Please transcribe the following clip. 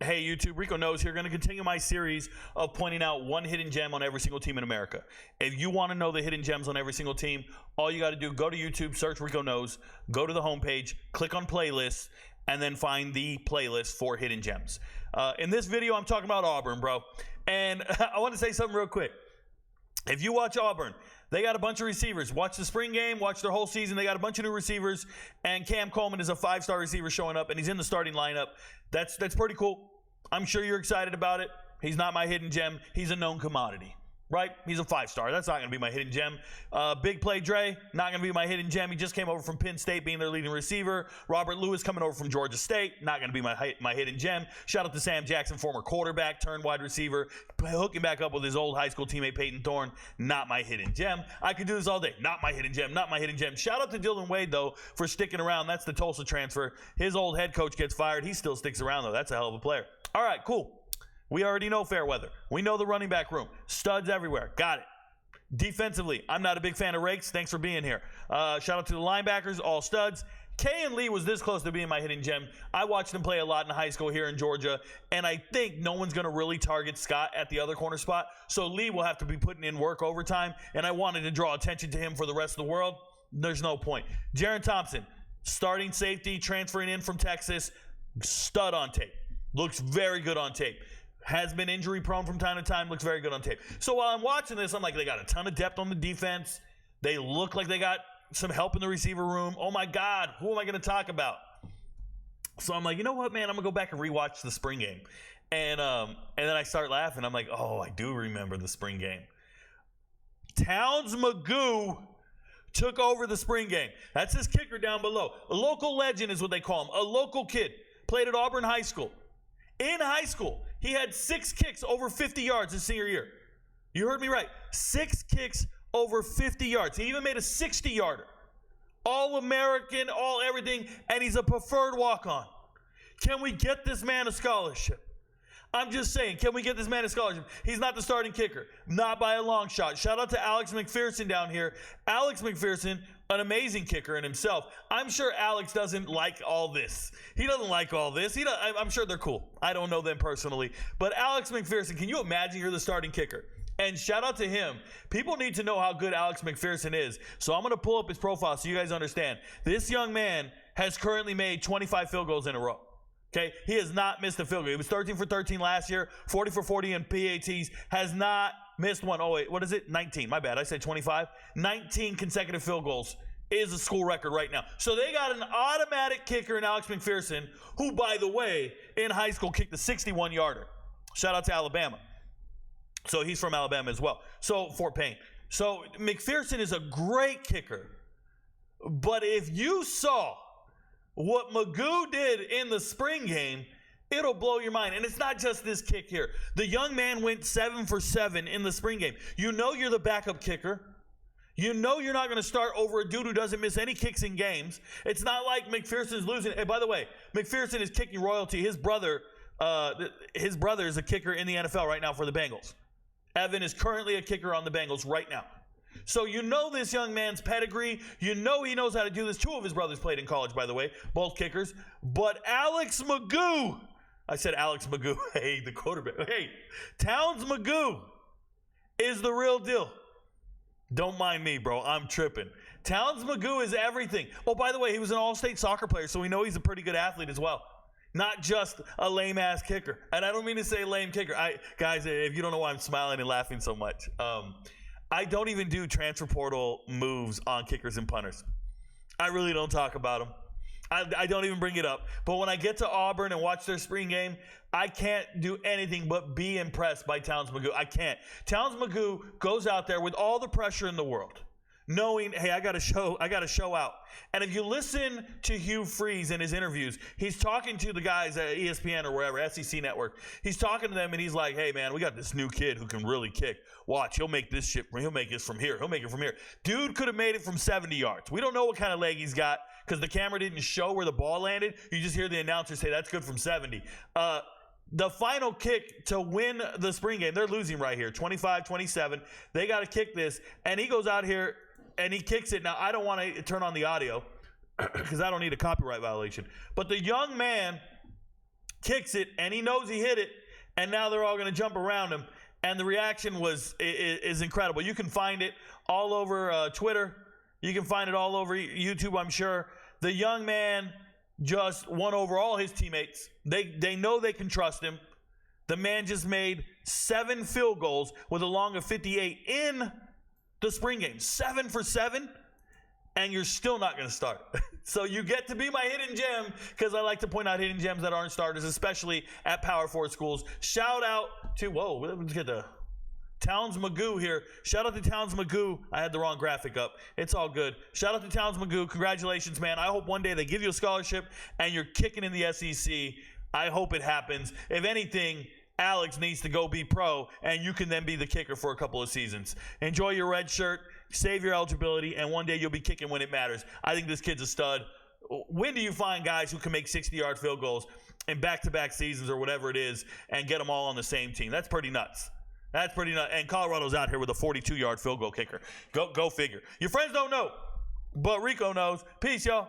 Hey YouTube, Rico Knows here. Going to continue my series of pointing out one hidden gem on every single team in America. If you want to know the hidden gems on every single team, all you got to do, go to YouTube, search Rico Knows, go to the homepage, click on playlists, and then find the playlist for hidden gems. In this video, I'm talking about Auburn, bro. And I want to say something real quick. If you watch Auburn, they got a bunch of receivers. Watch the spring game, watch their whole season. They got a bunch of new receivers, and Cam Coleman is a 5-star receiver showing up, and he's in the starting lineup. That's pretty cool. I'm sure you're excited about it. He's not my hidden gem. He's a known commodity, right? He's a 5-star. That's not going to be my hidden gem. Big Play Dre, not going to be my hidden gem. He just came over from Penn State being their leading receiver. Robert Lewis coming over from Georgia State, not going to be my hidden gem. Shout out to Sam Jackson, former quarterback turned wide receiver, hooking back up with his old high school teammate Peyton Thorne, not my hidden gem. I could do this all day. Not my hidden gem, not my hidden gem. Shout out to Dylan Wade, though, for sticking around. That's the Tulsa transfer. His old head coach gets fired. He still sticks around, though. That's a hell of a player. All right, cool. We already know fair weather. We know the running back room. Studs everywhere. Got it. Defensively, I'm not a big fan of Rakes. Thanks for being here. Shout out to the linebackers, all studs. Kay and Lee was this close to being my hidden gem. I watched him play a lot in high school here in Georgia, and I think no one's going to really target Scott at the other corner spot, so Lee will have to be putting in work overtime, and I wanted to draw attention to him for the rest of the world. There's no point. Jaron Thompson, starting safety, transferring in from Texas, stud on tape. Looks very good on tape. Has been injury prone from time to time, looks very good on tape. So while I'm watching this, I'm like, they got a ton of depth on the defense. They look like they got some help in the receiver room. Oh my God, who am I going to talk about? So I'm like, you know what, man, I'm going to go back and rewatch the spring game. And then I start laughing. I'm like, oh, I do remember the spring game. Towns McGough took over the spring game. That's his kicker down below. A local legend is what they call him. A local kid. Played at Auburn High School. In high school, he had 6 kicks over 50 yards his senior year. You heard me right. 6 kicks over 50 yards. He even made a 60-yarder. All-American, all everything, and he's a preferred walk-on. Can we get this man a scholarship? I'm just saying, can we get this man a scholarship? He's not the starting kicker. Not by a long shot. Shout out to Alex McPherson down here. Alex McPherson, an amazing kicker in himself. I'm sure Alex doesn't like all this. He doesn't like all this. I'm sure they're cool. I don't know them personally. But Alex McPherson, can you imagine you're the starting kicker? And shout out to him. People need to know how good Alex McPherson is. So I'm going to pull up his profile so you guys understand. This young man has currently made 25 field goals in a row. Okay, he has not missed a field goal. He was 13 for 13 last year, 40 for 40 in PATs, has not missed one. Oh, wait, what is it? 19. My bad. I said 25. 19 consecutive field goals is a school record right now. So they got an automatic kicker in Alex McPherson, who, by the way, in high school kicked the 61-yarder. Shout out to Alabama. So he's from Alabama as well. So Fort Payne. So McPherson is a great kicker. But if you saw what McGough did in the spring game, it'll blow your mind. And it's not just this kick here. The young man went 7 for 7 in the spring game. You know you're the backup kicker. You know you're not going to start over a dude who doesn't miss any kicks in games. It's not like McPherson's losing. Hey, by the way, McPherson is kicking royalty. His brother is a kicker in the NFL right now for the Bengals. Evan is currently a kicker on the Bengals right now. So you know this young man's pedigree. You know he knows how to do this. 2 of his brothers played in college, by the way, both kickers. But Alex McGough, I said Alex McGough, hey, the quarterback. Hey, Towns McGough is the real deal. Don't mind me, bro. I'm tripping. Towns McGough is everything. Oh, by the way, he was an all-state soccer player, so we know he's a pretty good athlete as well. Not just a lame-ass kicker. And I don't mean to say lame kicker. Guys, if you don't know why I'm smiling and laughing so much, I don't even do transfer portal moves on kickers and punters. I really don't talk about them. I don't even bring it up. But when I get to Auburn and watch their spring game, I can't do anything but be impressed by Towns McGough. I can't. Towns McGough goes out there with all the pressure in the world, knowing, hey, I got to show out. And if you listen to Hugh Freeze in his interviews, he's talking to the guys at ESPN or wherever, SEC Network. He's talking to them and he's like, hey, man, we got this new kid who can really kick. Watch, he'll make this shit. He'll make this from here. He'll make it from here. Dude could have made it from 70 yards. We don't know what kind of leg he's got because the camera didn't show where the ball landed. You just hear the announcer say, that's good from 70. The final kick to win the spring game, they're losing right here, 25-27. They got to kick this, and he goes out here and he kicks it. Now, I don't want to turn on the audio because I don't need a copyright violation. But the young man kicks it, and he knows he hit it, and now they're all going to jump around him. And the reaction is incredible. You can find it all over Twitter. You can find it all over YouTube, I'm sure. The young man just won over all his teammates. They know they can trust him. The man just made 7 field goals with a long of 58 in the spring game. 7 for 7, and you're still not going to start. So you get to be my hidden gem, because I like to point out hidden gems that aren't starters, especially at Power 4 schools. Shout out to, let's get the Towns McGough here. Shout out to Towns McGough. I had the wrong graphic up. It's all good. Shout out to Towns McGough. Congratulations, man. I hope one day they give you a scholarship and you're kicking in the SEC. I hope it happens. If anything, Alex needs to go be pro, and you can then be the kicker for a couple of seasons. Enjoy your red shirt, save your eligibility, and one day you'll be kicking when it matters. I think this kid's a stud. When do you find guys who can make 60-yard field goals in back-to-back seasons or whatever it is and get them all on the same team? That's pretty nuts. That's pretty nuts. And Colorado's out here with a 42-yard field goal kicker. Go figure. Your friends don't know, but Rico knows. Peace, y'all.